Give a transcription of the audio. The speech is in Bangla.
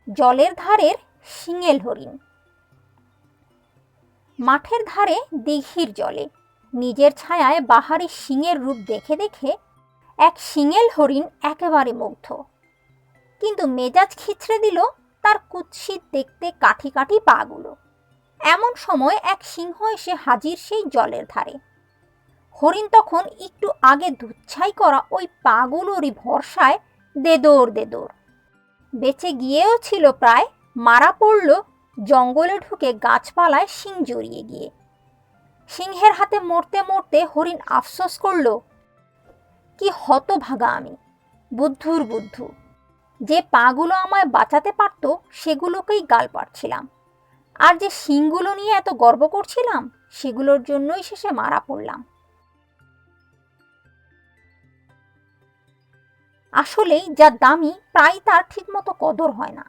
জলের ধারের সিংহেল হরিণ। মাঠের ধারে দিঘির জলে নিজের ছায়ায় বাহারি সিংহের রূপ দেখে দেখে এক সিংহেল হরিণ একেবারে মুগ্ধ। কিন্তু মেজাজ খিচড়ে দিল তার কুৎসিত দেখতে কাঠি কাঠি পাগুলো। এমন সময় এক সিংহ এসে হাজির সেই জলের ধারে। হরিণ তখন একটু আগে দুচ্ছাই করা ওই পাগুলোরই ভরসায় দেদৌড় দেদৌড়। বেঁচে গিয়েও ছিল প্রায়, মারা পড়ল জঙ্গলে ঢুকে গাছপালায় শিং জড়িয়ে গিয়ে। সিংহের হাতে মরতে মরতে হরিণ আফসোস করল, কি হতভাগা আমি, বুদ্ধুর বুদ্ধু। যে পাগুলো আমায় বাঁচাতে পারত সেগুলোকেই গাল পাড়ছিলাম, আর যে শিংগুলো নিয়ে এত গর্ব করছিলাম সেগুলোর জন্যই শেষে মারা পড়লাম। আসলেই যা দামি প্রায় তার ঠিকমতো কদর হয় না।